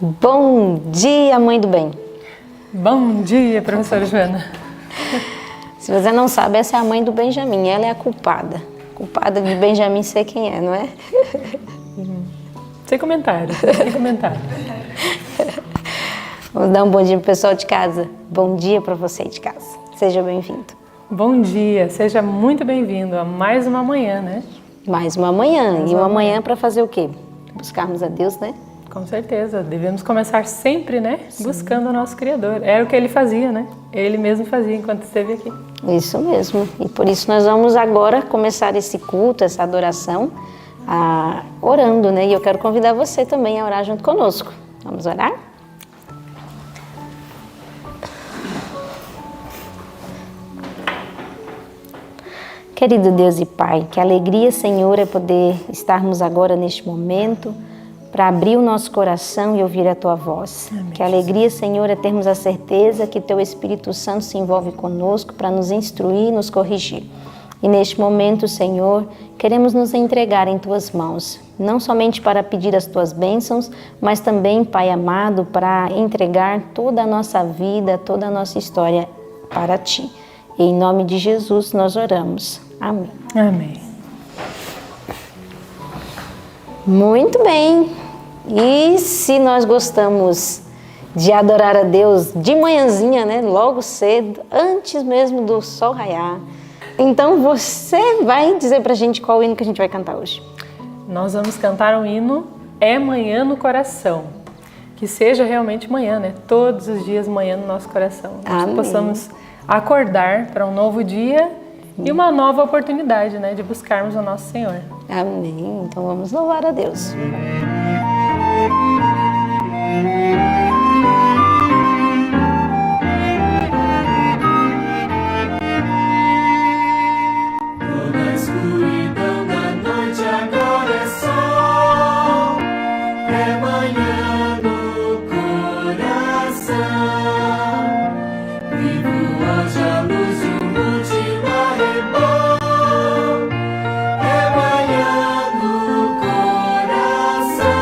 Bom dia, mãe do bem. Bom dia, professora Joana. Se você não sabe, essa é a mãe do Benjamin. Ela é a culpada. Culpada de Benjamin ser quem é, não é? Sem comentário, sem comentário. Vamos dar um bom dia pro pessoal de casa. Bom dia para você de casa. Seja bem-vindo. Bom dia, seja muito bem-vindo a mais uma manhã, né? Mais uma manhã. E uma manhã para fazer o quê? Buscarmos a Deus, né? Com certeza, devemos começar sempre, né? Sim. Buscando o nosso Criador. Era o que ele fazia, né? Ele mesmo fazia enquanto esteve aqui. Isso mesmo. E por isso nós vamos agora começar esse culto, essa adoração, orando, né? E eu quero convidar você também a orar junto conosco. Vamos orar? Querido Deus e Pai, que alegria, Senhor, é poder estarmos agora neste momento para abrir o nosso coração e ouvir a Tua voz. Amém. Que alegria, Senhor, é termos a certeza que Teu Espírito Santo se envolve conosco para nos instruir e nos corrigir. E neste momento, Senhor, queremos nos entregar em Tuas mãos, não somente para pedir as Tuas bênçãos, mas também, Pai amado, para entregar toda a nossa vida, toda a nossa história para Ti. E em nome de Jesus nós oramos. Amém. Amém. Muito bem. E se nós gostamos de adorar a Deus de manhãzinha, né, logo cedo, antes mesmo do sol raiar, então você vai dizer pra gente qual hino que a gente vai cantar hoje. Nós vamos cantar o hino É Manhã no Coração. Que seja realmente manhã, né? Todos os dias manhã no nosso coração. Nós possamos acordar para um novo dia e uma nova oportunidade, né, de buscarmos o nosso Senhor. Amém. Então vamos louvar a Deus. Coração.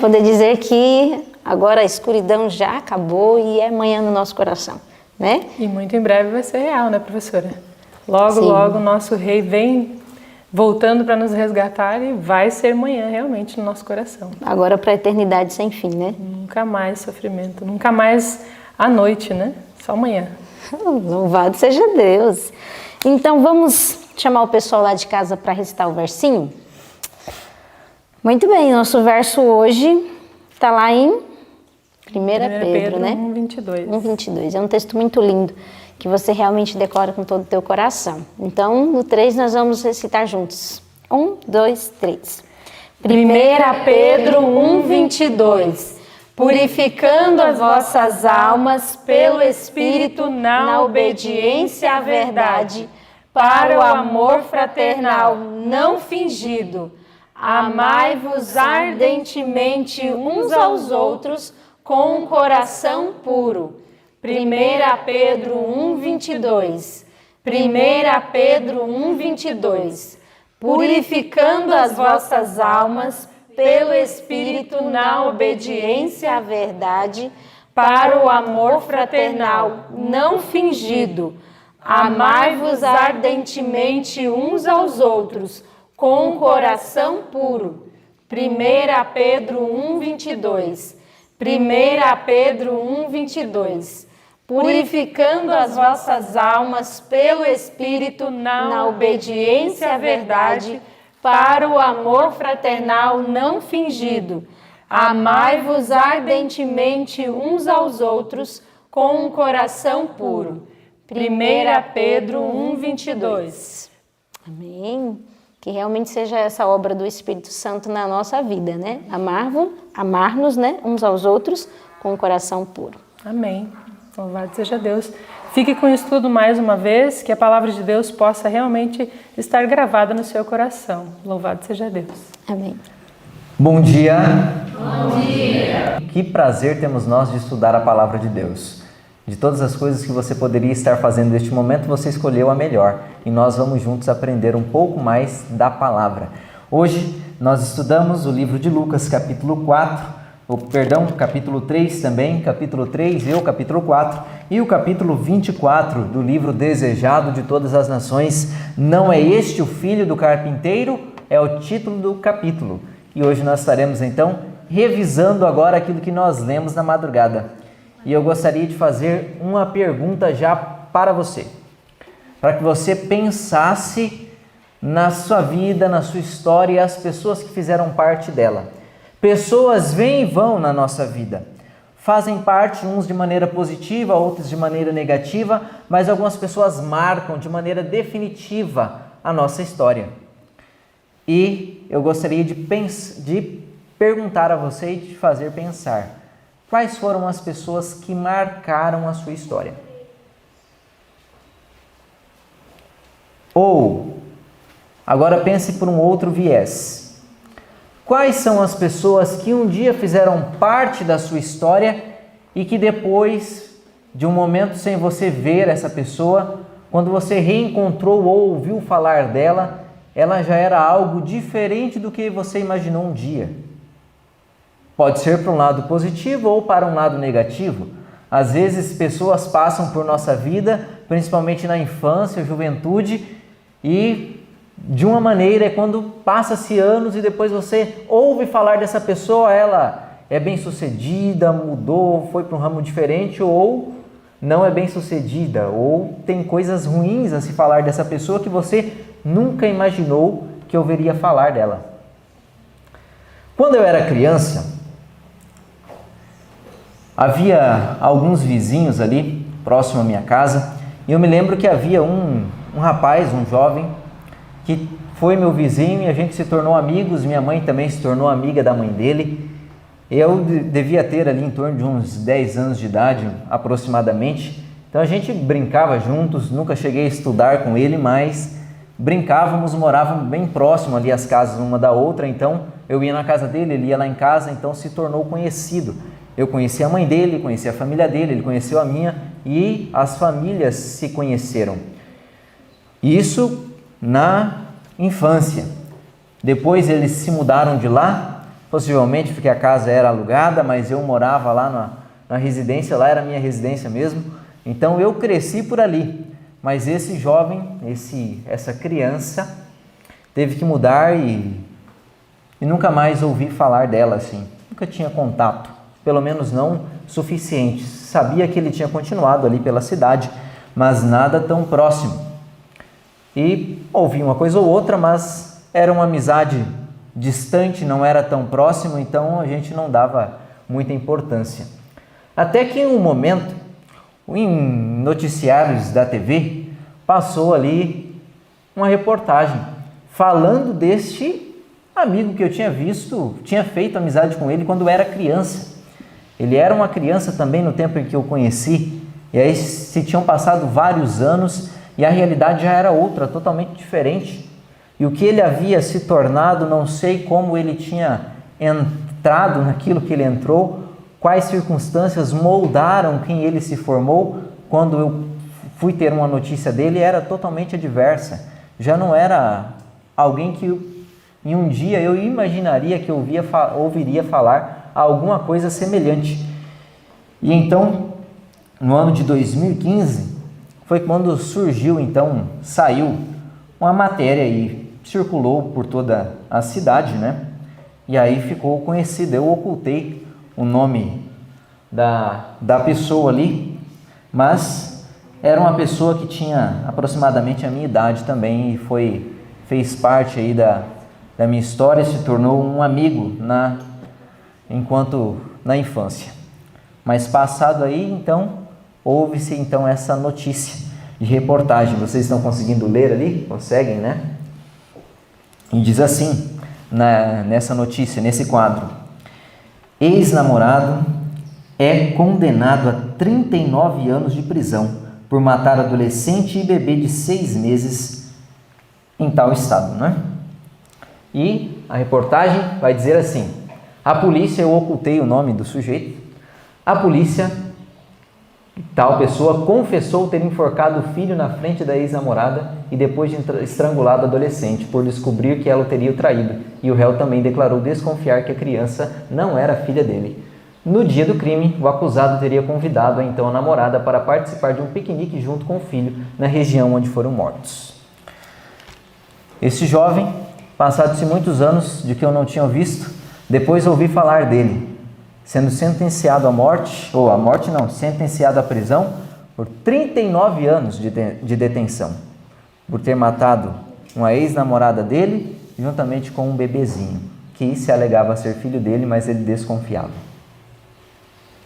Poder dizer que agora a escuridão já acabou e é manhã no nosso coração, né? E muito em breve vai ser real, né, professora? Logo, Sim. logo o nosso rei vem voltando para nos resgatar e vai ser manhã realmente no nosso coração. Agora para a eternidade sem fim, né? Nunca mais sofrimento, nunca mais à noite, né? Só amanhã. Louvado seja Deus. Então vamos chamar o pessoal lá de casa para recitar o versinho? Muito bem, nosso verso hoje está lá em 1 Pedro, né? 1:22. 1:22. É um texto muito lindo, que você realmente decora com todo o teu coração. Então, no 3 nós vamos recitar juntos. 1, 2, 3. 1 Pedro 1:22. Purificando as vossas almas pelo Espírito na obediência à verdade, para o amor fraternal não fingido. Amai-vos ardentemente uns aos outros com um coração puro. 1 Pedro 1:22. 1 Pedro 1:22. Purificando as vossas almas pelo Espírito na obediência à verdade, para o amor fraternal não fingido. Amai-vos ardentemente uns aos outros, com um coração puro. 1 Pedro 1:22. 1 Pedro 1:22. Purificando as vossas almas pelo Espírito na obediência à verdade, para o amor fraternal não fingido. Amai-vos ardentemente uns aos outros, com um coração puro. 1 Pedro 1:22. Amém. Que realmente seja essa obra do Espírito Santo na nossa vida, né? Amar-nos, né? Uns aos outros com um coração puro. Amém. Louvado seja Deus. Fique com o estudo mais uma vez, que a palavra de Deus possa realmente estar gravada no seu coração. Louvado seja Deus. Amém. Bom dia. Bom dia. Que prazer temos nós de estudar a palavra de Deus. De todas as coisas que você poderia estar fazendo neste momento, você escolheu a melhor. E nós vamos juntos aprender um pouco mais da palavra. Hoje nós estudamos o livro de Lucas, capítulo 4, capítulo 3 também, capítulo 3 e o capítulo 4, e o capítulo 24 do livro Desejado de Todas as Nações. Não é este o filho do carpinteiro? É o título do capítulo. E hoje nós estaremos então revisando agora aquilo que nós lemos na madrugada. E eu gostaria de fazer uma pergunta já para você, para que você pensasse na sua vida, na sua história e as pessoas que fizeram parte dela. Pessoas vêm e vão na nossa vida, fazem parte uns de maneira positiva, outros de maneira negativa, mas algumas pessoas marcam de maneira definitiva a nossa história. E eu gostaria de perguntar a você e de fazer pensar, quais foram as pessoas que marcaram a sua história? Ou, agora pense por um outro viés. Quais são as pessoas que um dia fizeram parte da sua história e que depois de um momento sem você ver essa pessoa, quando você reencontrou ou ouviu falar dela, ela já era algo diferente do que você imaginou um dia? Pode ser para um lado positivo ou para um lado negativo. Às vezes pessoas passam por nossa vida, principalmente na infância, juventude, e de uma maneira é quando passa-se anos e depois você ouve falar dessa pessoa, ela é bem-sucedida, mudou, foi para um ramo diferente, ou não é bem-sucedida, ou tem coisas ruins a se falar dessa pessoa que você nunca imaginou que ouviria falar dela. Quando eu era criança, havia alguns vizinhos ali, próximo à minha casa, e eu me lembro que havia um rapaz, um jovem, que foi meu vizinho e a gente se tornou amigos. Minha mãe também se tornou amiga da mãe dele. Eu devia ter ali em torno de uns 10 anos de idade, aproximadamente. Então a gente brincava juntos, nunca cheguei a estudar com ele, mas brincávamos, morávamos bem próximo ali as casas uma da outra. Então eu ia na casa dele, ele ia lá em casa, então se tornou conhecido. Eu conheci a mãe dele, conheci a família dele, ele conheceu a minha e as famílias se conheceram. Isso na infância. Depois eles se mudaram de lá possivelmente porque a casa era alugada, mas eu morava lá na residência, lá era a minha residência mesmo. Então eu cresci por ali. Mas esse jovem, essa criança, teve que mudar e nunca mais ouvi falar dela assim. Nunca tinha contato, pelo menos não suficiente. Sabia que ele tinha continuado ali pela cidade, mas nada tão próximo. E ouvi uma coisa ou outra, mas era uma amizade distante, não era tão próximo, então a gente não dava muita importância. Até que em um momento, em noticiários da TV, passou ali uma reportagem falando deste amigo que eu tinha visto, tinha feito amizade com ele quando era criança. Ele era uma criança também no tempo em que eu conheci, e aí se tinham passado vários anos e a realidade já era outra, totalmente diferente. E o que ele havia se tornado, não sei como ele tinha entrado naquilo que ele entrou, quais circunstâncias moldaram quem ele se formou. Quando eu fui ter uma notícia dele, era totalmente adversa. Já não era alguém que em um dia eu imaginaria que ouviria falar alguma coisa semelhante. E então, no ano de 2015, foi quando surgiu, então, saiu uma matéria e circulou por toda a cidade, né? E aí ficou conhecido. Eu ocultei o nome da pessoa ali, mas era uma pessoa que tinha aproximadamente a minha idade também e fez parte aí da minha história, se tornou um amigo enquanto na infância. Mas passado aí, então, houve-se então essa notícia de reportagem. Vocês estão conseguindo ler ali? Conseguem, né? E diz assim, nessa notícia, nesse quadro: ex-namorado é condenado a 39 anos de prisão por matar adolescente e bebê de 6 meses em tal estado, né? E a reportagem vai dizer assim: a polícia, eu ocultei o nome do sujeito, a polícia, tal pessoa, confessou ter enforcado o filho na frente da ex-namorada e depois de estrangulado o adolescente por descobrir que ela o teria traído. E o réu também declarou desconfiar que a criança não era filha dele. No dia do crime, o acusado teria convidado a então a namorada para participar de um piquenique junto com o filho na região onde foram mortos. Esse jovem, passados-se muitos anos de que eu não tinha visto, depois ouvi falar dele, sendo sentenciado à morte, sentenciado à prisão por 39 anos de detenção, por ter matado uma ex-namorada dele, juntamente com um bebezinho, que se alegava ser filho dele, mas ele desconfiava.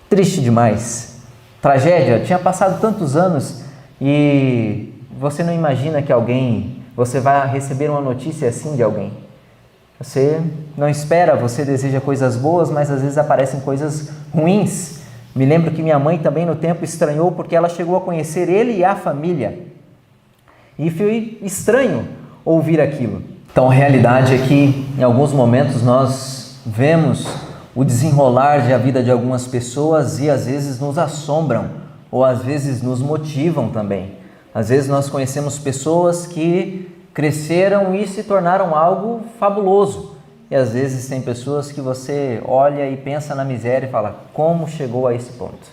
Triste demais. Tragédia. Tinha passado tantos anos e você não imagina que você vai receber uma notícia assim de alguém. Você não espera, você deseja coisas boas, mas às vezes aparecem coisas ruins. Me lembro que minha mãe também no tempo estranhou porque ela chegou a conhecer ele e a família. E foi estranho ouvir aquilo. Então a realidade é que em alguns momentos nós vemos o desenrolar da vida de algumas pessoas e às vezes nos assombram ou às vezes nos motivam também. Às vezes nós conhecemos pessoas que cresceram e se tornaram algo fabuloso. E às vezes tem pessoas que você olha e pensa na miséria e fala, como chegou a esse ponto?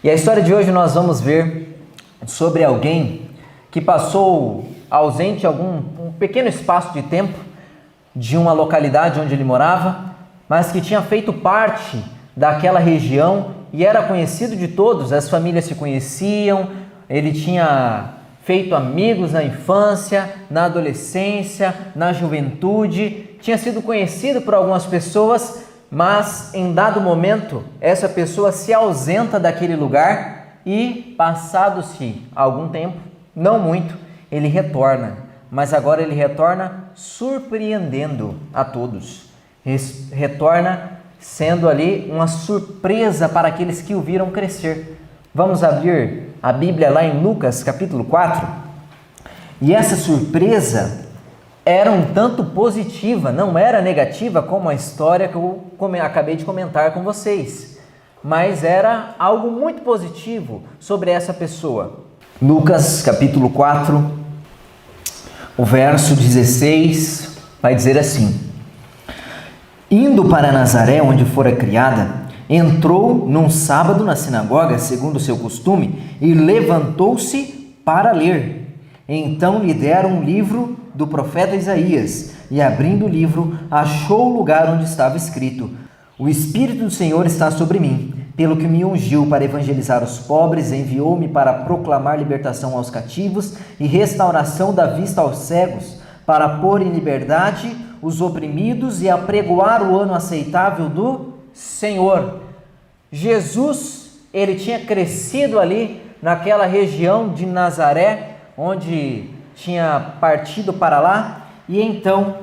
E a história de hoje nós vamos ver sobre alguém que passou ausente um pequeno espaço de tempo de uma localidade onde ele morava, mas que tinha feito parte daquela região e era conhecido de todos, as famílias se conheciam, ele tinha feito amigos na infância, na adolescência, na juventude, tinha sido conhecido por algumas pessoas, mas em dado momento essa pessoa se ausenta daquele lugar e passado-se algum tempo, não muito, ele retorna, mas agora ele retorna surpreendendo a todos. Retorna sendo ali uma surpresa para aqueles que o viram crescer. Vamos abrir a Bíblia lá em Lucas capítulo 4. E essa surpresa era um tanto positiva, não era negativa como a história que eu acabei de comentar com vocês, mas era algo muito positivo sobre essa pessoa. Lucas capítulo 4, o verso 16 vai dizer assim: Indo para Nazaré, onde fora criada, entrou num sábado na sinagoga, segundo o seu costume, e levantou-se para ler. Então lhe deram um livro do profeta Isaías, e abrindo o livro, achou o lugar onde estava escrito: O Espírito do Senhor está sobre mim, pelo que me ungiu para evangelizar os pobres, enviou-me para proclamar libertação aos cativos e restauração da vista aos cegos, para pôr em liberdade os oprimidos e apregoar o ano aceitável do Senhor. Jesus, ele tinha crescido ali naquela região de Nazaré, onde tinha partido para lá, e então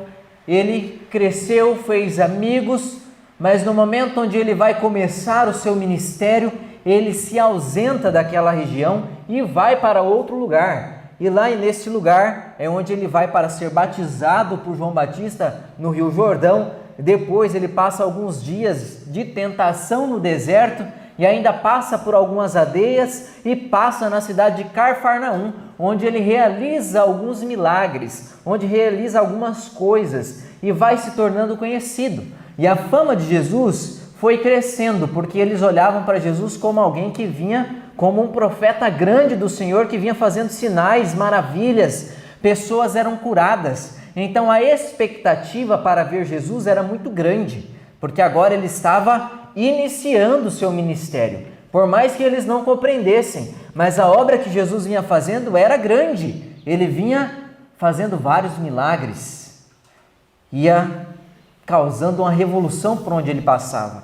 ele cresceu, fez amigos, mas no momento onde ele vai começar o seu ministério, ele se ausenta daquela região e vai para outro lugar. E lá nesse lugar é onde ele vai para ser batizado por João Batista no Rio Jordão. Depois ele passa alguns dias de tentação no deserto e ainda passa por algumas aldeias e passa na cidade de Cafarnaum, onde ele realiza alguns milagres, onde realiza algumas coisas e vai se tornando conhecido. E a fama de Jesus foi crescendo, porque eles olhavam para Jesus como alguém que vinha como um profeta grande do Senhor, que vinha fazendo sinais, maravilhas, pessoas eram curadas. Então a expectativa para ver Jesus era muito grande, porque agora ele estava iniciando o seu ministério. Por mais que eles não compreendessem, mas a obra que Jesus vinha fazendo era grande. Ele vinha fazendo vários milagres, ia causando uma revolução por onde ele passava.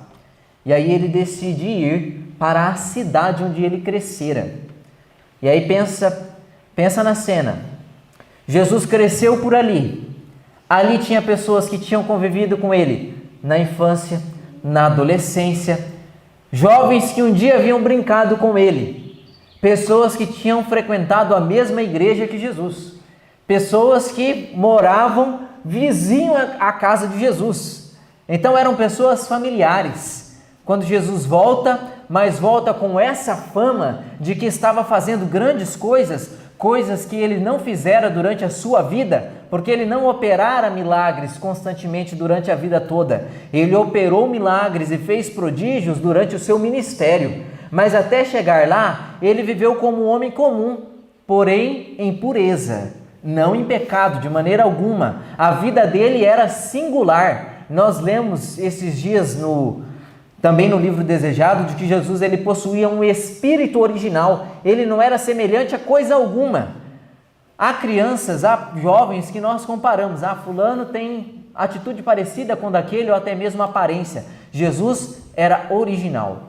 E aí ele decide ir para a cidade onde ele crescera. E aí pensa na cena. Jesus cresceu por ali. Ali tinha pessoas que tinham convivido com ele na infância, na adolescência, jovens que um dia haviam brincado com ele, pessoas que tinham frequentado a mesma igreja que Jesus, pessoas que moravam vizinho à casa de Jesus. Então eram pessoas familiares. Quando Jesus volta, mas volta com essa fama de que estava fazendo grandes coisas, coisas que ele não fizera durante a sua vida, porque ele não operara milagres constantemente durante a vida toda. Ele operou milagres e fez prodígios durante o seu ministério, mas até chegar lá, ele viveu como um homem comum, porém em pureza, não em pecado de maneira alguma. A vida dele era singular. Nós lemos esses dias também no livro Desejado, de que Jesus ele possuía um espírito original, ele não era semelhante a coisa alguma. Há crianças, há jovens que nós comparamos, fulano tem atitude parecida com daquele ou até mesmo aparência. Jesus era original,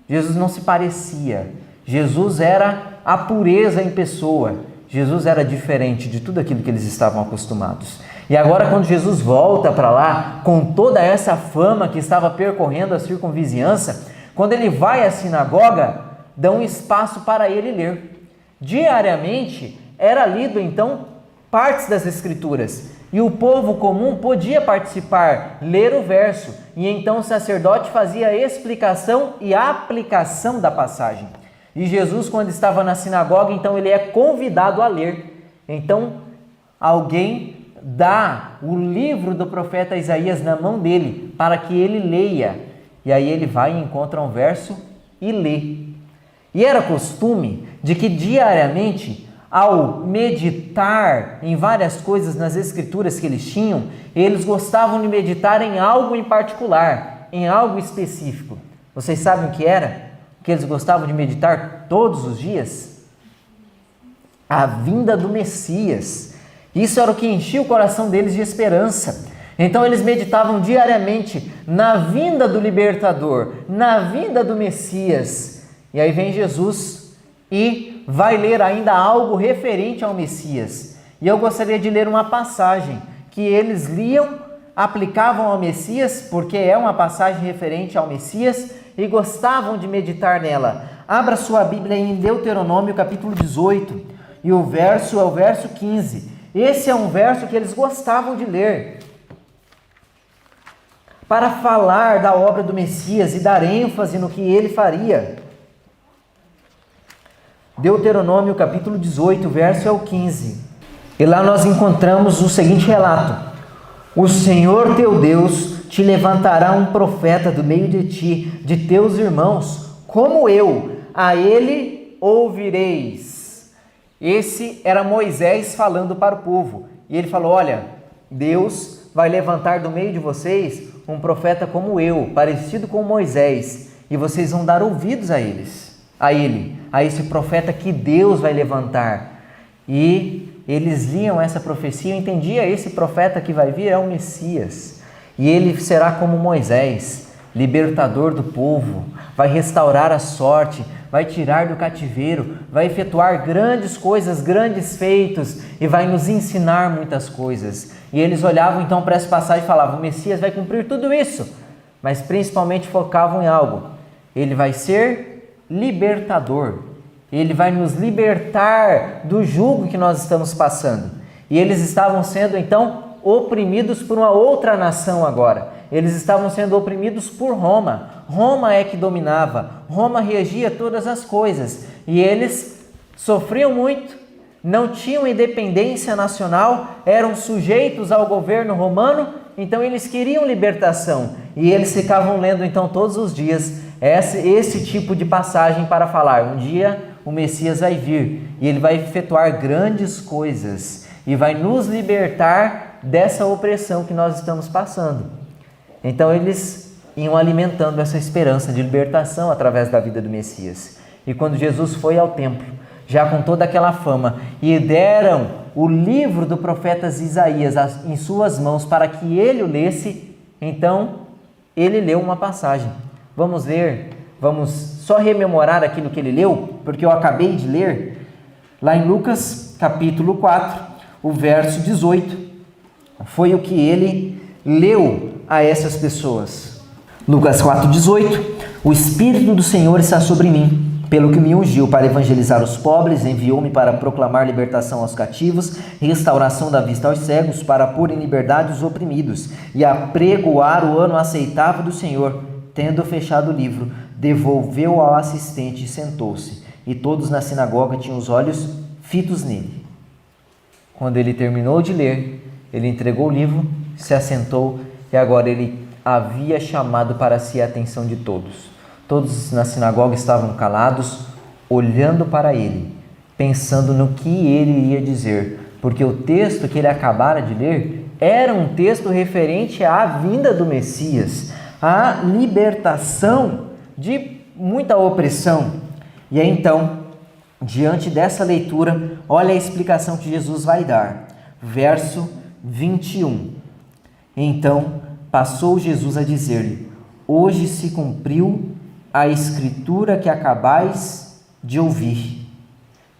Jesus não se parecia, Jesus era a pureza em pessoa, Jesus era diferente de tudo aquilo que eles estavam acostumados. E agora quando Jesus volta para lá, com toda essa fama que estava percorrendo a circunvizinhança, quando ele vai à sinagoga, dão um espaço para ele ler. Diariamente era lido então partes das Escrituras, e o povo comum podia participar, ler o verso, e então o sacerdote fazia a explicação e a aplicação da passagem. E Jesus, quando estava na sinagoga, então ele é convidado a ler. Então alguém dá o livro do profeta Isaías na mão dele para que ele leia. E aí ele vai e encontra um verso e lê. E era costume de que diariamente, ao meditar em várias coisas nas escrituras que eles tinham, eles gostavam de meditar em algo em particular, em algo específico. Vocês sabem o que era? O que eles gostavam de meditar todos os dias? A vinda do Messias. Isso era o que enchia o coração deles de esperança. Então eles meditavam diariamente na vinda do libertador, na vinda do Messias. E aí vem Jesus e vai ler ainda algo referente ao Messias. E eu gostaria de ler uma passagem que eles liam, aplicavam ao Messias, porque é uma passagem referente ao Messias, e gostavam de meditar nela. Abra sua Bíblia em Deuteronômio capítulo 18, e o verso é o verso 15. Esse é um verso que eles gostavam de ler para falar da obra do Messias e dar ênfase no que ele faria. Deuteronômio capítulo 18, verso é o 15. E lá nós encontramos o seguinte relato: O Senhor teu Deus te levantará um profeta do meio de ti, de teus irmãos, como eu, a ele ouvireis. Esse era Moisés falando para o povo. E ele falou, olha, Deus vai levantar do meio de vocês um profeta como eu, parecido com Moisés, e vocês vão dar ouvidos a ele, a esse profeta que Deus vai levantar. E eles liam essa profecia e entendiam, esse profeta que vai vir é o Messias. E ele será como Moisés, libertador do povo, vai restaurar a sorte, vai tirar do cativeiro, vai efetuar grandes coisas, grandes feitos e vai nos ensinar muitas coisas. E eles olhavam então para essa passagem e falavam, o Messias vai cumprir tudo isso, mas principalmente focavam em algo. Ele vai ser libertador, ele vai nos libertar do jugo que nós estamos passando. E eles estavam sendo então oprimidos por uma outra nação agora. Eles estavam sendo oprimidos por Roma. Roma é que dominava, Roma regia todas as coisas. E eles sofriam muito, não tinham independência nacional, eram sujeitos ao governo romano, então eles queriam libertação. E eles ficavam lendo então todos os dias esse tipo de passagem para falar, um dia o Messias vai vir e ele vai efetuar grandes coisas e vai nos libertar dessa opressão que nós estamos passando. Então eles iam alimentando essa esperança de libertação através da vida do Messias. E quando Jesus foi ao templo, já com toda aquela fama, e deram o livro do profeta Isaías em suas mãos para que ele o lesse, então ele leu uma passagem. Vamos ler, vamos só rememorar aquilo que ele leu, porque eu acabei de ler, lá em Lucas capítulo 4, o verso 18, foi o que ele leu a essas pessoas. Lucas 4,18, o Espírito do Senhor está sobre mim, pelo que me ungiu para evangelizar os pobres, enviou-me para proclamar libertação aos cativos, restauração da vista aos cegos, para pôr em liberdade os oprimidos, e apregoar o ano aceitável do Senhor. Tendo fechado o livro, devolveu ao assistente e sentou-se, e todos na sinagoga tinham os olhos fitos nele. Quando ele terminou de ler, ele entregou o livro, se assentou, e agora ele havia chamado para si a atenção de todos. Todos na sinagoga estavam calados, olhando para ele, pensando no que ele ia dizer, porque o texto que ele acabara de ler era um texto referente à vinda do Messias, à libertação de muita opressão. E aí então, diante dessa leitura, olha a explicação que Jesus vai dar. Verso 21. Então passou Jesus a dizer-lhe, hoje se cumpriu a escritura que acabais de ouvir.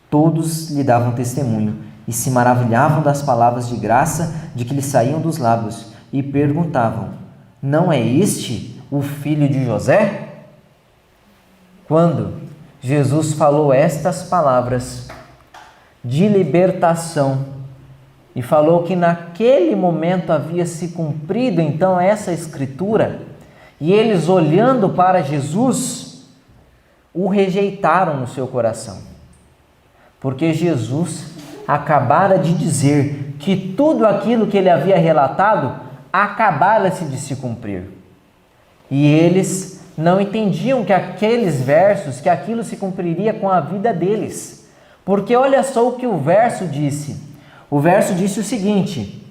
Todos lhe davam testemunho e se maravilhavam das palavras de graça de que lhe saíam dos lábios e perguntavam, não é este o filho de José? Quando Jesus falou estas palavras de libertação e falou que naquele momento havia se cumprido então essa escritura, e eles olhando para Jesus, o rejeitaram no seu coração. Porque Jesus acabara de dizer que tudo aquilo que ele havia relatado acabara-se de se cumprir. E eles não entendiam que aqueles versos, que aquilo se cumpriria com a vida deles. Porque olha só o que o verso disse. O verso disse o seguinte,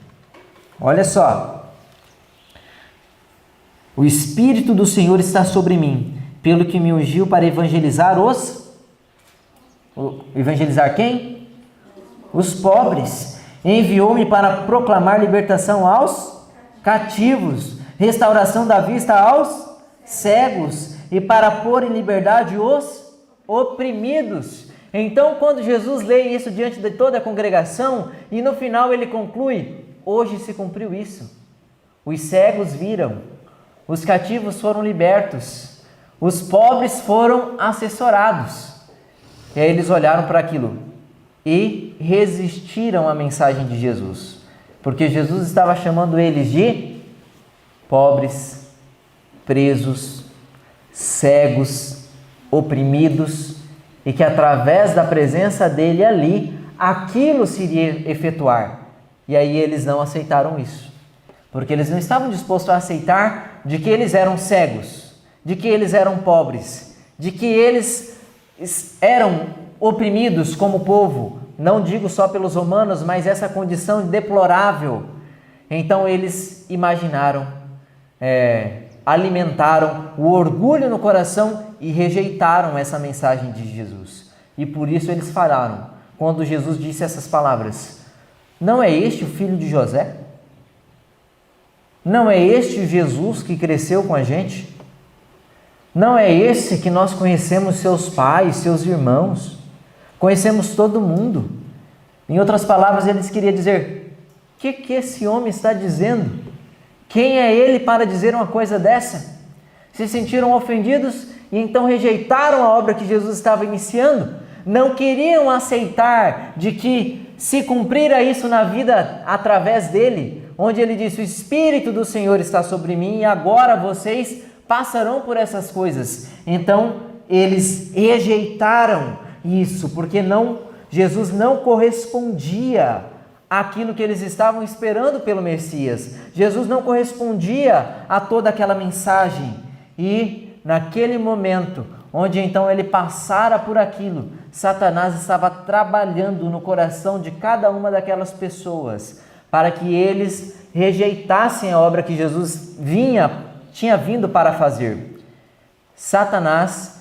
olha só. O Espírito do Senhor está sobre mim, pelo que me ungiu para evangelizar Evangelizar quem? Os pobres. Enviou-me para proclamar libertação aos cativos, restauração da vista aos cegos e para pôr em liberdade os oprimidos. Então, quando Jesus lê isso diante de toda a congregação e no final ele conclui, hoje se cumpriu isso. Os cegos viram. Os cativos foram libertos, os pobres foram assessorados. E aí eles olharam para aquilo e resistiram à mensagem de Jesus. Porque Jesus estava chamando eles de pobres, presos, cegos, oprimidos, e que através da presença dele ali, aquilo se iria efetuar. E aí eles não aceitaram isso. porque eles não estavam dispostos a aceitar de que eles eram cegos, de que eles eram pobres, de que eles eram oprimidos como povo, não digo só pelos romanos, mas essa condição deplorável. Então eles imaginaram, alimentaram o orgulho no coração e rejeitaram essa mensagem de Jesus. E por isso eles falaram, quando Jesus disse essas palavras: não é este o filho de José? Não é este o Jesus que cresceu com a gente? Não é esse que nós conhecemos seus pais, seus irmãos? Conhecemos todo mundo. Em outras palavras, eles queriam dizer: o que esse homem está dizendo? Quem é ele para dizer uma coisa dessa? Se sentiram ofendidos e então rejeitaram a obra que Jesus estava iniciando. Não queriam aceitar de que se cumprira isso na vida através dele, onde ele disse: o Espírito do Senhor está sobre mim e agora vocês passarão por essas coisas. Então eles rejeitaram isso, porque Jesus não correspondia àquilo que eles estavam esperando pelo Messias. Jesus não correspondia a toda aquela mensagem. E naquele momento, onde então ele passara por aquilo, Satanás estava trabalhando no coração de cada uma daquelas pessoas, para que eles rejeitassem a obra que Jesus tinha vindo para fazer. Satanás,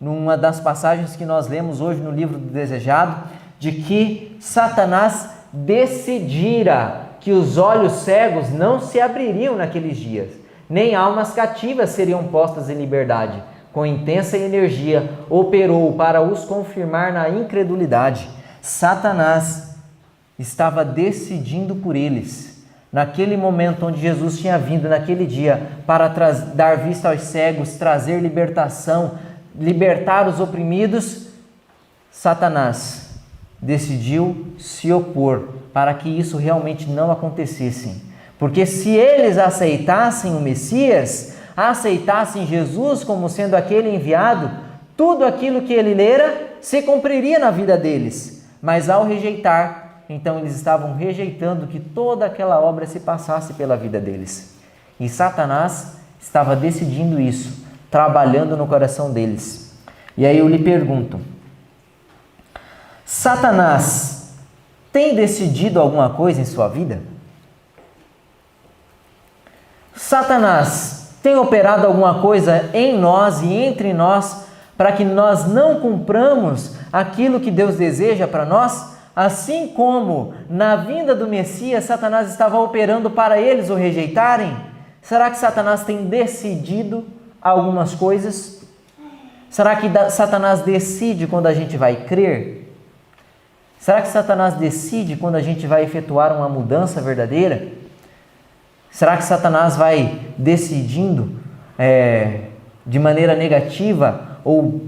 numa das passagens que nós lemos hoje no livro do Desejado, de que Satanás decidira que os olhos cegos não se abririam naqueles dias, nem almas cativas seriam postas em liberdade. Com intensa energia, operou para os confirmar na incredulidade. Satanás estava decidindo por eles. Naquele momento onde Jesus tinha vindo, naquele dia, para dar vista aos cegos, trazer libertação, libertar os oprimidos, Satanás decidiu se opor para que isso realmente não acontecesse. Porque se eles aceitassem o Messias, aceitassem Jesus como sendo aquele enviado, tudo aquilo que ele lera se cumpriria na vida deles. Mas ao rejeitar, então eles estavam rejeitando que toda aquela obra se passasse pela vida deles. E Satanás estava decidindo isso, trabalhando no coração deles. E aí eu lhe pergunto: Satanás tem decidido alguma coisa em sua vida? Satanás tem operado alguma coisa em nós e entre nós para que nós não cumpramos aquilo que Deus deseja para nós? Assim como na vinda do Messias, Satanás estava operando para eles o rejeitarem, será que Satanás tem decidido algumas coisas? Será que Satanás decide quando a gente vai crer? Será que Satanás decide quando a gente vai efetuar uma mudança verdadeira? Será que Satanás vai decidindo de maneira negativa ou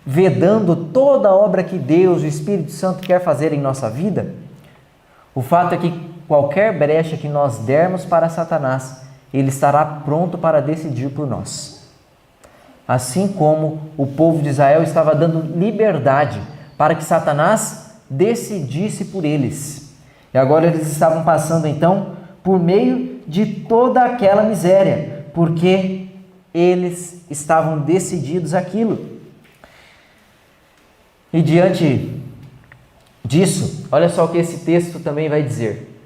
vedando toda a obra que Deus, o Espírito Santo, quer fazer em nossa vida? O fato é que qualquer brecha que nós dermos para Satanás, ele estará pronto para decidir por nós. Assim como o povo de Israel estava dando liberdade para que Satanás decidisse por eles. E agora eles estavam passando então por meio de toda aquela miséria, porque eles estavam decididos àquilo. E diante disso, olha só o que esse texto também vai dizer: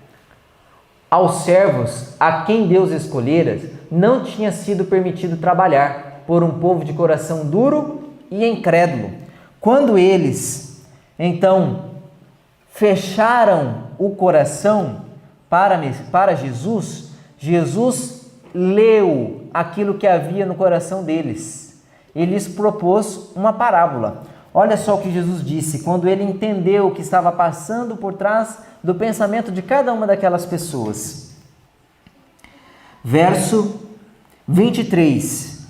aos servos a quem Deus escolhera, não tinha sido permitido trabalhar por um povo de coração duro e incrédulo. Quando eles, então, fecharam o coração para Jesus, Jesus leu aquilo que havia no coração deles. Ele lhes propôs uma parábola. Olha só o que Jesus disse, quando ele entendeu o que estava passando por trás do pensamento de cada uma daquelas pessoas. Verso 23.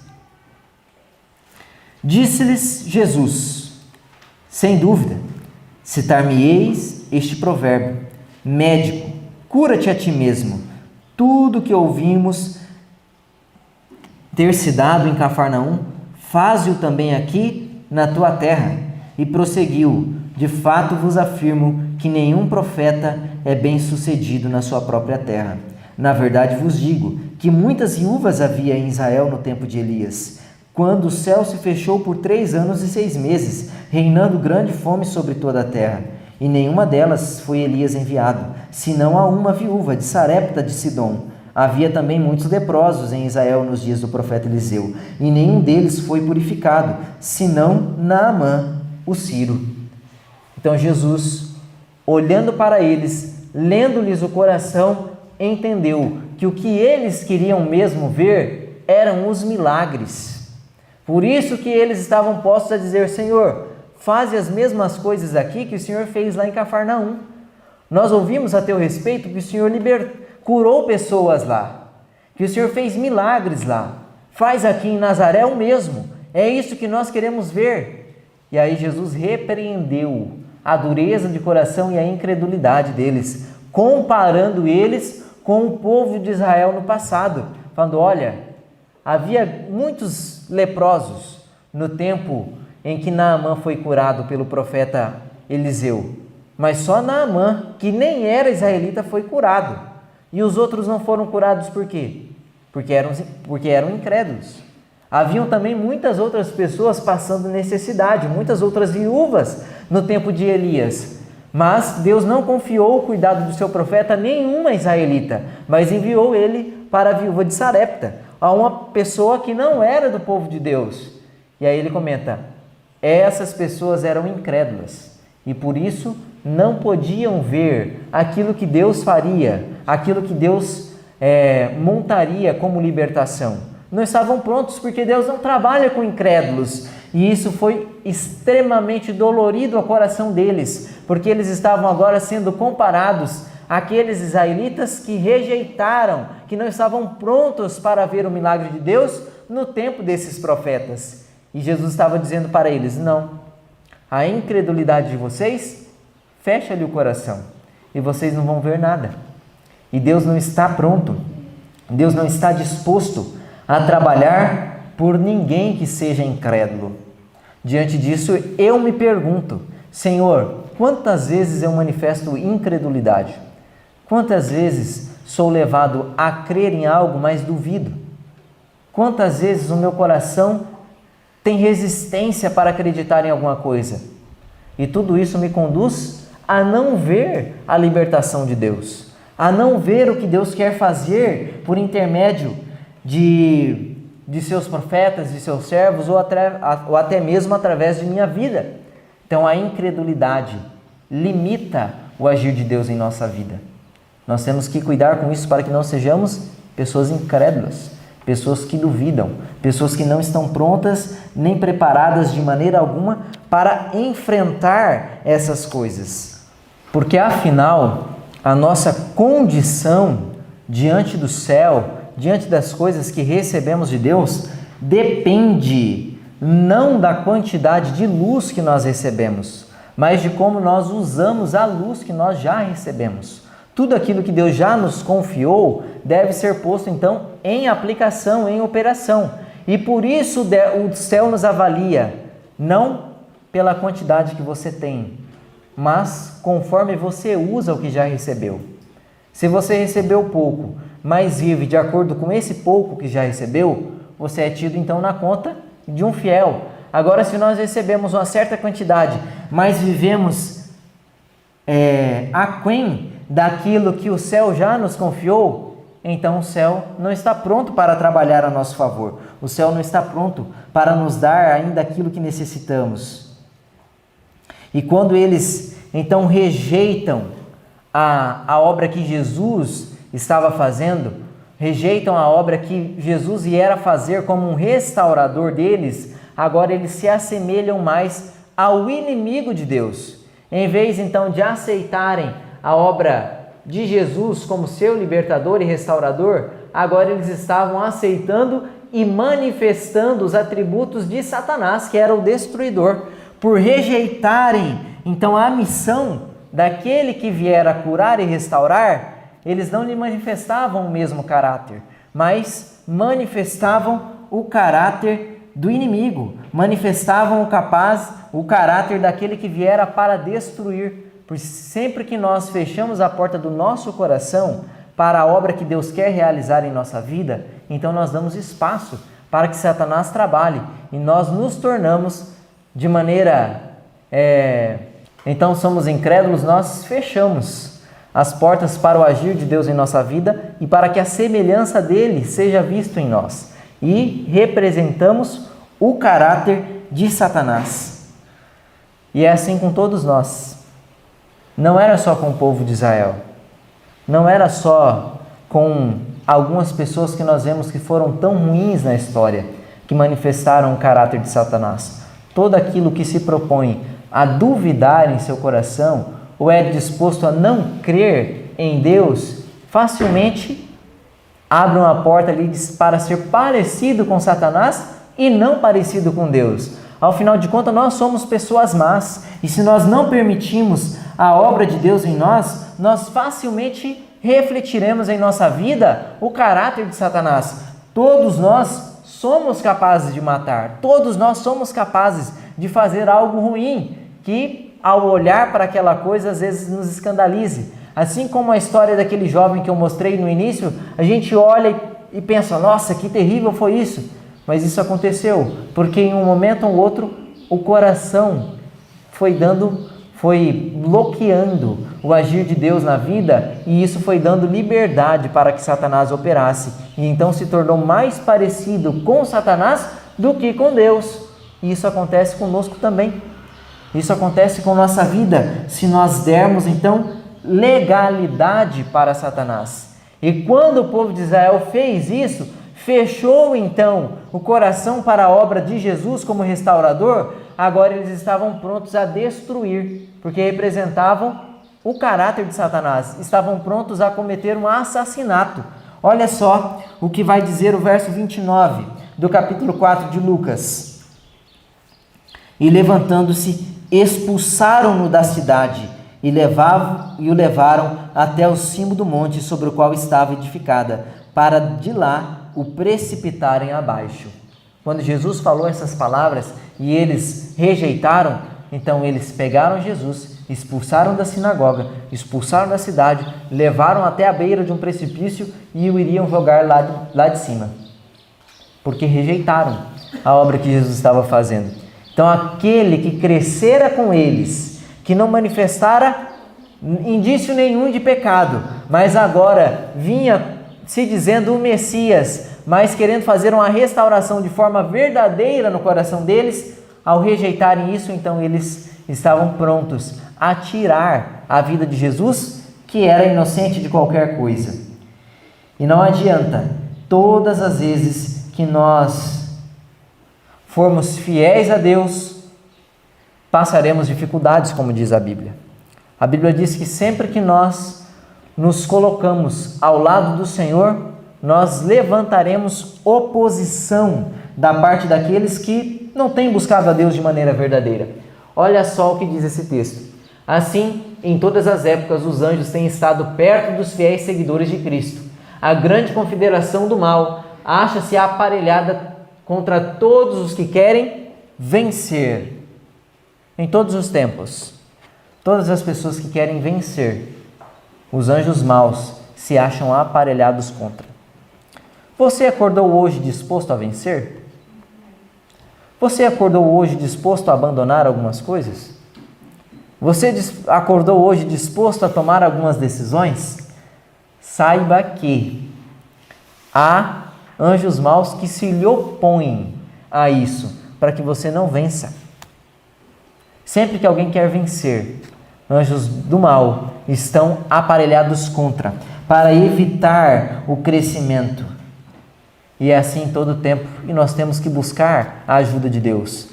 Disse-lhes Jesus: sem dúvida, citar-me-eis este provérbio: médico, cura-te a ti mesmo. Tudo que ouvimos ter se dado em Cafarnaum, faze-o também aqui na tua terra. E prosseguiu: de fato vos afirmo que nenhum profeta é bem-sucedido na sua própria terra. Na verdade vos digo que muitas viúvas havia em Israel no tempo de Elias, quando o céu se fechou por 3 anos e 6 meses, reinando grande fome sobre toda a terra. E nenhuma delas foi Elias enviado, senão a uma viúva de Sarepta de Sidom. Havia também muitos leprosos em Israel nos dias do profeta Eliseu, e nenhum deles foi purificado, senão Naamã, o sírio. Então Jesus, olhando para eles, lendo-lhes o coração, entendeu que o que eles queriam mesmo ver eram os milagres. Por isso que eles estavam postos a dizer: Senhor, faze as mesmas coisas aqui que o Senhor fez lá em Cafarnaum. Nós ouvimos a teu respeito que o Senhor curou pessoas lá, que o Senhor fez milagres lá. Faz aqui em Nazaré o mesmo. É isso que nós queremos ver. E aí Jesus repreendeu a dureza de coração e a incredulidade deles, comparando eles com o povo de Israel no passado, falando: olha, havia muitos leprosos no tempo em que Naamã foi curado pelo profeta Eliseu, mas só Naamã, que nem era israelita, foi curado. E os outros não foram curados por quê? Porque eram incrédulos. Haviam também muitas outras pessoas passando necessidade, muitas outras viúvas no tempo de Elias. Mas Deus não confiou o cuidado do seu profeta a nenhuma israelita, mas enviou ele para a viúva de Sarepta, a uma pessoa que não era do povo de Deus. E aí ele comenta: essas pessoas eram incrédulas e por isso não podiam ver aquilo que Deus faria, aquilo que Deus montaria como libertação. Não estavam prontos porque Deus não trabalha com incrédulos. E isso foi extremamente dolorido ao coração deles, porque eles estavam agora sendo comparados àqueles israelitas que rejeitaram, que não estavam prontos para ver o milagre de Deus no tempo desses profetas. E Jesus estava dizendo para eles: não, a incredulidade de vocês fecha-lhe o coração e vocês não vão ver nada. E Deus não está pronto, Deus não está disposto a trabalhar por ninguém que seja incrédulo. Diante disso, eu me pergunto: Senhor, quantas vezes eu manifesto incredulidade? Quantas vezes sou levado a crer em algo, mas duvido? Quantas vezes o meu coração tem resistência para acreditar em alguma coisa? E tudo isso me conduz a não ver a libertação de Deus, a não ver o que Deus quer fazer por intermédio de seus profetas, de seus servos, ou até mesmo através de minha vida. Então a incredulidade limita o agir de Deus em nossa vida. Nós temos que cuidar com isso para que não sejamos pessoas incrédulas, pessoas que duvidam, pessoas que não estão prontas nem preparadas de maneira alguma para enfrentar essas coisas. Porque afinal, a nossa condição diante do céu, diante das coisas que recebemos de Deus, depende não da quantidade de luz que nós recebemos, mas de como nós usamos a luz que nós já recebemos. Tudo aquilo que Deus já nos confiou deve ser posto então em aplicação, em operação. E por isso o céu nos avalia, não pela quantidade que você tem, mas conforme você usa o que já recebeu. Se você recebeu pouco, mas vive de acordo com esse pouco que já recebeu, você é tido então na conta de um fiel. Agora, se nós recebemos uma certa quantidade, mas vivemos aquém daquilo que o céu já nos confiou, então o céu não está pronto para trabalhar a nosso favor. O céu não está pronto para nos dar ainda aquilo que necessitamos. E quando eles então rejeitam a obra que Jesus estava fazendo, rejeitam a obra que Jesus viera fazer como um restaurador deles, agora eles se assemelham mais ao inimigo de Deus. Em vez então de aceitarem a obra de Jesus como seu libertador e restaurador, agora eles estavam aceitando e manifestando os atributos de Satanás, que era o destruidor. Por rejeitarem então a missão daquele que viera curar e restaurar, eles não lhe manifestavam o mesmo caráter, mas manifestavam o caráter do inimigo, manifestavam o caráter daquele que viera para destruir. Por sempre que nós fechamos a porta do nosso coração para a obra que Deus quer realizar em nossa vida, então nós damos espaço para que Satanás trabalhe e nós nos tornamos de maneira... Então somos incrédulos, nós fechamos as portas para o agir de Deus em nossa vida e para que a semelhança dele seja visto em nós. E representamos o caráter de Satanás. E é assim com todos nós. Não era só com o povo de Israel. Não era só com algumas pessoas que nós vemos que foram tão ruins na história, que manifestaram o caráter de Satanás. Todo aquilo que se propõe a duvidar em seu coração ou é disposto a não crer em Deus, facilmente abre uma porta ali para ser parecido com Satanás e não parecido com Deus. Ao final de contas, nós somos pessoas más e se nós não permitimos a obra de Deus em nós, nós facilmente refletiremos em nossa vida o caráter de Satanás. Todos nós somos capazes de matar, todos nós somos capazes de fazer algo ruim, que ao olhar para aquela coisa às vezes nos escandalize. Assim como a história daquele jovem que eu mostrei no início, a gente olha e pensa, nossa, que terrível foi isso. Mas isso aconteceu, porque em um momento ou outro o coração foi bloqueando o agir de Deus na vida e isso foi dando liberdade para que Satanás operasse. E então se tornou mais parecido com Satanás do que com Deus. E isso acontece conosco também. Isso acontece com nossa vida, se nós dermos então legalidade para Satanás. E quando o povo de Israel fez isso, fechou então o coração para a obra de Jesus como restaurador, agora eles estavam prontos a destruir, porque representavam o caráter de Satanás, estavam prontos a cometer um assassinato. Olha só o que vai dizer o verso 29 do capítulo 4 de Lucas. E levantando-se, expulsaram-no da cidade e o levaram até o cimo do monte sobre o qual estava edificada, para de lá o precipitarem abaixo. Quando Jesus falou essas palavras e eles rejeitaram, então eles pegaram Jesus, expulsaram da sinagoga, expulsaram da cidade, levaram até a beira de um precipício e o iriam jogar lá de cima, porque rejeitaram a obra que Jesus estava fazendo. Então aquele que crescera com eles, que não manifestara indício nenhum de pecado, mas agora vinha se dizendo o Messias, mas querendo fazer uma restauração de forma verdadeira no coração deles, ao rejeitarem isso, então eles estavam prontos a tirar a vida de Jesus, que era inocente de qualquer coisa. E não adianta, todas as vezes que nós formos fiéis a Deus, passaremos dificuldades, como diz a Bíblia. A Bíblia diz que sempre que nós nos colocamos ao lado do Senhor, nós levantaremos oposição da parte daqueles que não têm buscado a Deus de maneira verdadeira. Olha só o que diz esse texto. Assim, em todas as épocas, os anjos têm estado perto dos fiéis seguidores de Cristo. A grande confederação do mal acha-se aparelhada contra todos os que querem vencer. Em todos os tempos, todas as pessoas que querem vencer, os anjos maus se acham aparelhados contra. Você acordou hoje disposto a vencer? Você acordou hoje disposto a abandonar algumas coisas? Você acordou hoje disposto a tomar algumas decisões? Saiba que há anjos maus que se lhe opõem a isso, para que você não vença. Sempre que alguém quer vencer, anjos do mal estão aparelhados contra, para evitar o crescimento. E é assim todo o tempo, e nós temos que buscar a ajuda de Deus.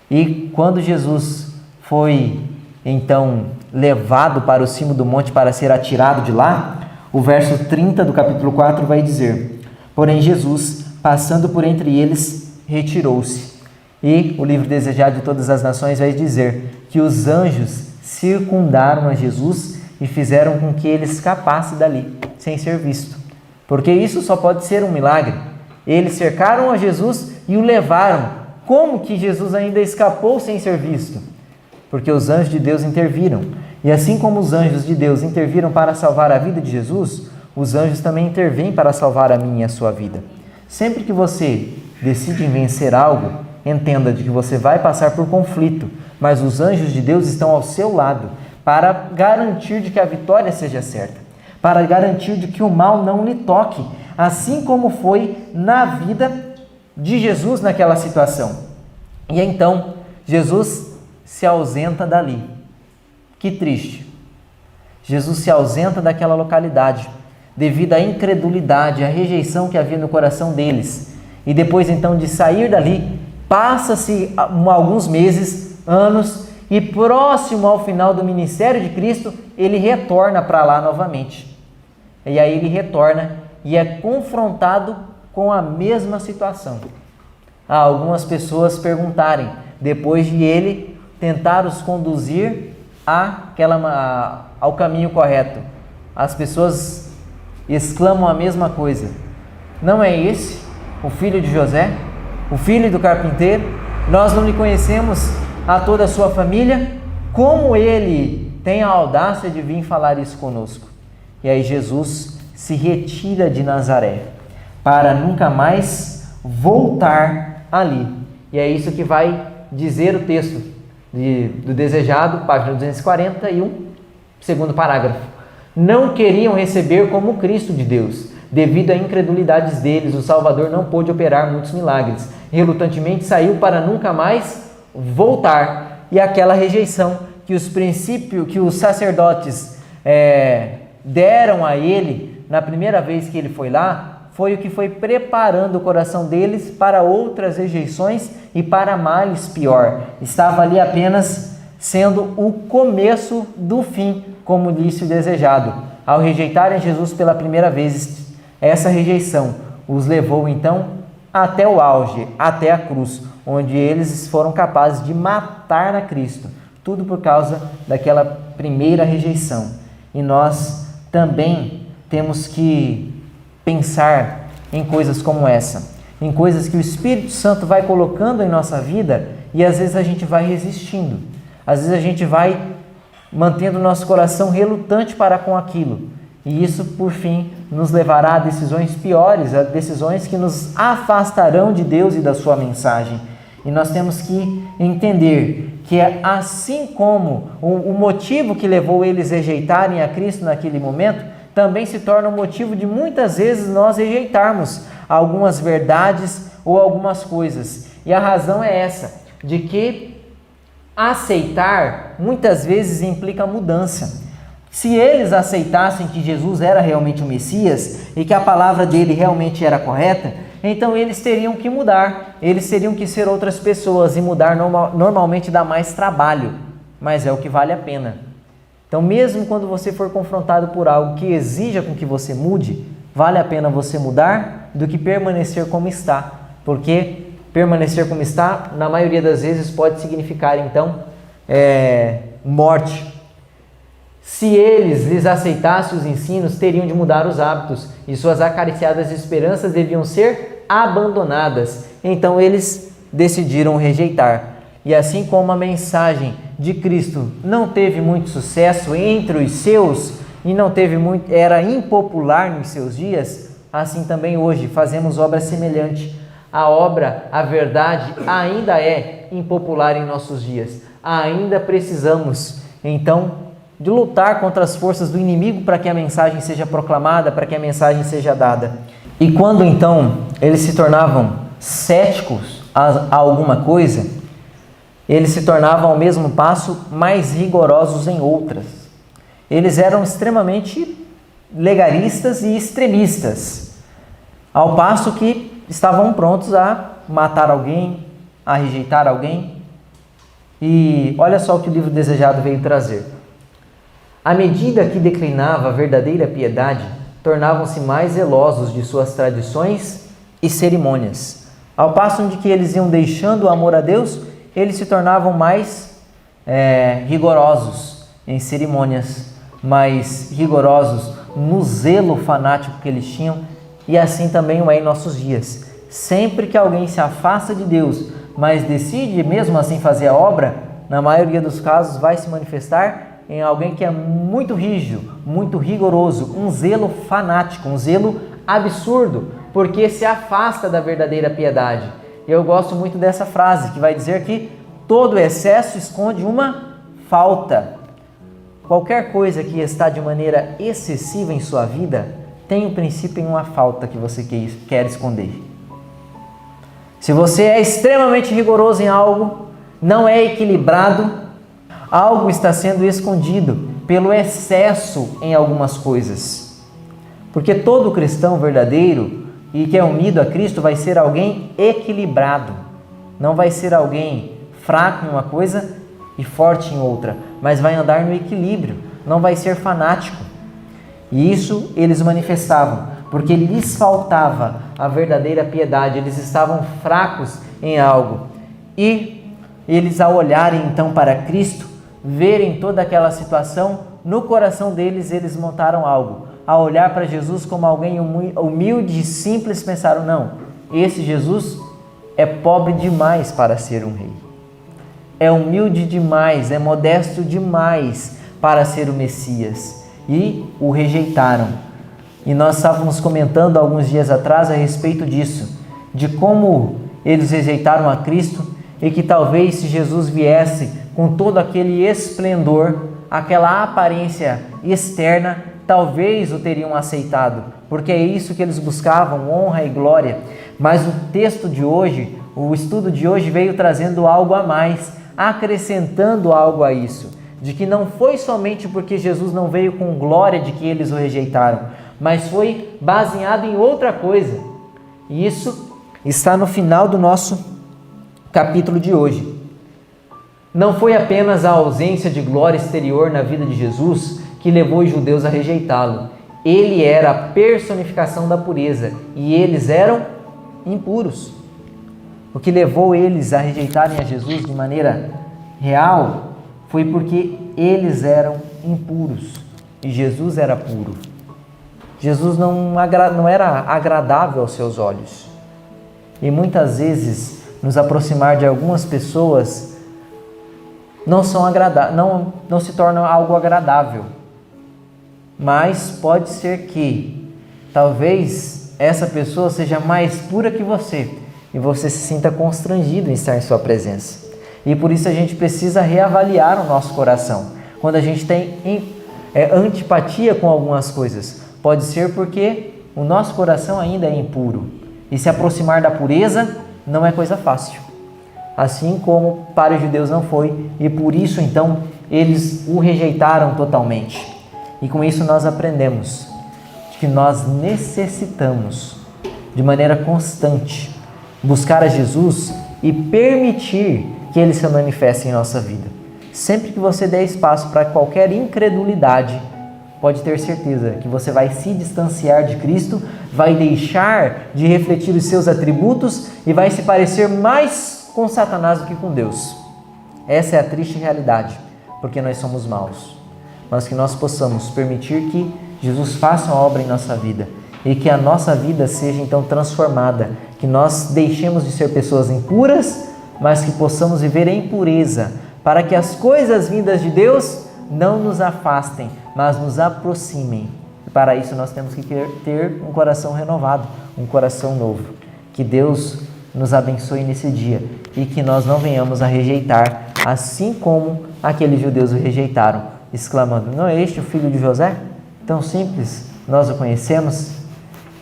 E quando Jesus foi, então, levado para o cimo do monte para ser atirado de lá, o verso 30 do capítulo 4 vai dizer: porém Jesus, passando por entre eles, retirou-se. E o livro Desejado de Todas as Nações vai dizer que os anjos circundaram a Jesus e fizeram com que ele escapasse dali, sem ser visto. Porque isso só pode ser um milagre. Eles cercaram a Jesus e o levaram. Como que Jesus ainda escapou sem ser visto? Porque os anjos de Deus interviram. E assim como os anjos de Deus interviram para salvar a vida de Jesus, os anjos também intervêm para salvar a minha e a sua vida. Sempre que você decide vencer algo, entenda de que você vai passar por conflito, mas os anjos de Deus estão ao seu lado para garantir de que a vitória seja certa, para garantir de que o mal não lhe toque, assim como foi na vida de Jesus naquela situação. E então, Jesus se ausenta dali. Que triste. Jesus se ausenta daquela localidade, devido à incredulidade, à rejeição que havia no coração deles. E depois então de sair dali, passa-se alguns meses, anos, e próximo ao final do ministério de Cristo, ele retorna para lá novamente. E aí ele retorna e é confrontado com a mesma situação. Há algumas pessoas perguntarem, depois de ele tentar os conduzir ao caminho correto, as pessoas exclamam a mesma coisa: não é esse o filho de José, o filho do carpinteiro? Nós não lhe conhecemos a toda a sua família? Como ele tem a audácia de vir falar isso conosco? E aí Jesus se retira de Nazaré para nunca mais voltar ali. E é isso que vai dizer o texto do Desejado, página 241, segundo parágrafo. Não queriam receber como Cristo de Deus. Devido à incredulidade deles, o Salvador não pôde operar muitos milagres. Relutantemente saiu para nunca mais voltar. E aquela rejeição que os sacerdotes deram a ele na primeira vez que ele foi lá, foi o que foi preparando o coração deles para outras rejeições e para males pior. Estava ali apenas sendo o começo do fim, como disse o Desejado. Ao rejeitarem Jesus pela primeira vez, essa rejeição os levou então até o auge, até a cruz, onde eles foram capazes de matar a Cristo. Tudo por causa daquela primeira rejeição. E nós também temos que pensar em coisas como essa, em coisas que o Espírito Santo vai colocando em nossa vida e às vezes a gente vai resistindo, às vezes a gente vai mantendo o nosso coração relutante para com aquilo, e isso por fim nos levará a decisões piores, a decisões que nos afastarão de Deus e da sua mensagem. E nós temos que entender que assim como o motivo que levou eles a rejeitarem a Cristo naquele momento, também se torna um motivo de muitas vezes nós rejeitarmos algumas verdades ou algumas coisas. E a razão é essa, de que aceitar muitas vezes implica mudança. Se eles aceitassem que Jesus era realmente o Messias e que a palavra dele realmente era correta, então eles teriam que mudar, eles teriam que ser outras pessoas, e mudar normalmente dá mais trabalho, mas é o que vale a pena. Então, mesmo quando você for confrontado por algo que exija com que você mude, vale a pena você mudar do que permanecer como está. Porque permanecer como está, na maioria das vezes, pode significar, então, morte. Se eles lhes aceitassem os ensinos, teriam de mudar os hábitos e suas acariciadas esperanças deviam ser abandonadas. Então, eles decidiram rejeitar. E assim como a mensagem de Cristo não teve muito sucesso entre os seus e era impopular nos seus dias, assim também hoje fazemos obra semelhante. A verdade ainda é impopular em nossos dias. Ainda precisamos, então, de lutar contra as forças do inimigo para que a mensagem seja proclamada, para que a mensagem seja dada. E quando então eles se tornavam céticos a alguma coisa, eles se tornavam ao mesmo passo mais rigorosos em outras. Eles eram extremamente legalistas e extremistas, ao passo que estavam prontos a matar alguém, a rejeitar alguém. E olha só o que o livro Desejado veio trazer. À medida que declinava a verdadeira piedade, tornavam-se mais zelosos de suas tradições e cerimônias. Ao passo de que eles iam deixando o amor a Deus, eles se tornavam mais rigorosos em cerimônias, mais rigorosos no zelo fanático que eles tinham, e assim também é em nossos dias. Sempre que alguém se afasta de Deus, mas decide mesmo assim fazer a obra, na maioria dos casos vai se manifestar em alguém que é muito rígido, muito rigoroso, um zelo fanático, um zelo absurdo, porque se afasta da verdadeira piedade. Eu gosto muito dessa frase que vai dizer que todo excesso esconde uma falta. Qualquer coisa que está de maneira excessiva em sua vida tem um princípio em uma falta que você quer esconder. Se você é extremamente rigoroso em algo, não é equilibrado, algo está sendo escondido pelo excesso em algumas coisas. Porque todo cristão verdadeiro e que é unido a Cristo vai ser alguém equilibrado. Não vai ser alguém fraco em uma coisa e forte em outra, mas vai andar no equilíbrio, não vai ser fanático. E isso eles manifestavam, porque lhes faltava a verdadeira piedade, eles estavam fracos em algo. E eles, ao olharem então para Cristo, verem toda aquela situação, no coração deles eles montaram algo. Ao olhar para Jesus como alguém humilde e simples, pensaram, não, esse Jesus é pobre demais para ser um rei. É humilde demais, é modesto demais para ser o Messias. E o rejeitaram. E nós estávamos comentando alguns dias atrás a respeito disso, de como eles rejeitaram a Cristo e que talvez se Jesus viesse com todo aquele esplendor, aquela aparência externa, talvez o teriam aceitado, porque é isso que eles buscavam, honra e glória. Mas o texto de hoje, o estudo de hoje veio trazendo algo a mais, acrescentando algo a isso, de que não foi somente porque Jesus não veio com glória de que eles o rejeitaram, mas foi baseado em outra coisa. E isso está no final do nosso capítulo de hoje. Não foi apenas a ausência de glória exterior na vida de Jesus que levou os judeus a rejeitá-lo. Ele era a personificação da pureza e eles eram impuros. O que levou eles a rejeitarem a Jesus de maneira real foi porque eles eram impuros e Jesus era puro. Jesus não era agradável aos seus olhos. E muitas vezes nos aproximar de algumas pessoas não se torna algo agradável. Mas pode ser que talvez essa pessoa seja mais pura que você e você se sinta constrangido em estar em sua presença. E por isso a gente precisa reavaliar o nosso coração. Quando a gente tem antipatia com algumas coisas, pode ser porque o nosso coração ainda é impuro. E se aproximar da pureza não é coisa fácil. Assim como para os judeus não foi. E por isso então eles o rejeitaram totalmente. E com isso nós aprendemos que nós necessitamos, de maneira constante, buscar a Jesus e permitir que Ele se manifeste em nossa vida. Sempre que você der espaço para qualquer incredulidade, pode ter certeza que você vai se distanciar de Cristo, vai deixar de refletir os seus atributos e vai se parecer mais com Satanás do que com Deus. Essa é a triste realidade, porque nós somos maus. Mas que nós possamos permitir que Jesus faça uma obra em nossa vida e que a nossa vida seja então transformada, que nós deixemos de ser pessoas impuras, mas que possamos viver em pureza, para que as coisas vindas de Deus não nos afastem, mas nos aproximem. E para isso nós temos que ter um coração renovado, um coração novo. Que Deus nos abençoe nesse dia e que nós não venhamos a rejeitar, assim como aqueles judeus o rejeitaram, exclamando, não é este o filho de José? Tão simples, nós o conhecemos.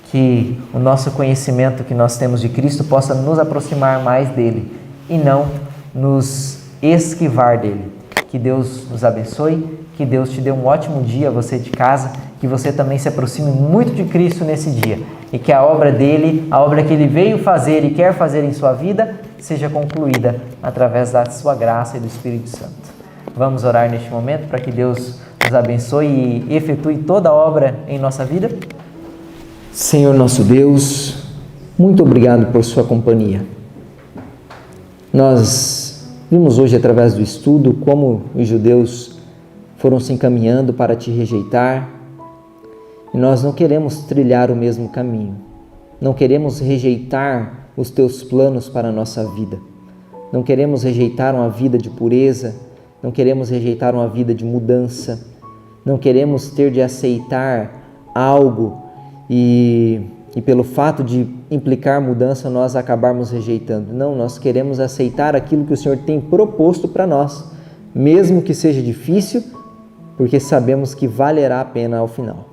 Que o nosso conhecimento que nós temos de Cristo possa nos aproximar mais dele e não nos esquivar dele. Que Deus nos abençoe, que Deus te dê um ótimo dia, você de casa, que você também se aproxime muito de Cristo nesse dia e que a obra dele, a obra que ele veio fazer e quer fazer em sua vida, seja concluída através da sua graça e do Espírito Santo. Vamos orar neste momento para que Deus nos abençoe e efetue toda a obra em nossa vida. Senhor nosso Deus, muito obrigado por sua companhia. Nós vimos hoje através do estudo como os judeus foram se encaminhando para te rejeitar e nós não queremos trilhar o mesmo caminho. Não queremos rejeitar os teus planos para a nossa vida. Não queremos rejeitar uma vida de pureza, não queremos rejeitar uma vida de mudança, não queremos ter de aceitar algo e pelo fato de implicar mudança nós acabarmos rejeitando. Não, nós queremos aceitar aquilo que o Senhor tem proposto para nós, mesmo que seja difícil, porque sabemos que valerá a pena ao final.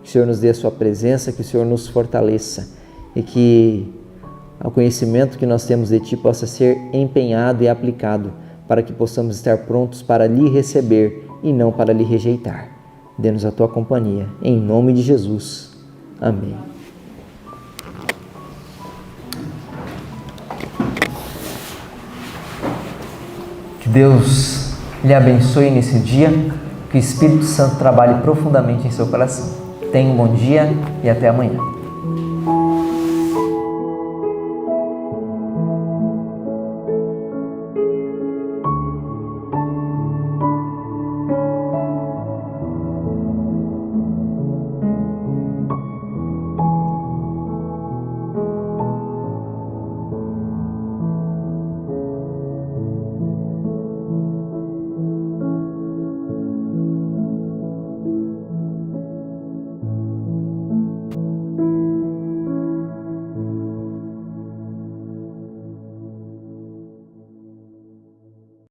Que o Senhor nos dê a sua presença, que o Senhor nos fortaleça e que o conhecimento que nós temos de Ti possa ser empenhado e aplicado para que possamos estar prontos para lhe receber e não para lhe rejeitar. Dê-nos a Tua companhia, em nome de Jesus. Amém. Que Deus lhe abençoe nesse dia, que o Espírito Santo trabalhe profundamente em seu coração. Tenha um bom dia e até amanhã.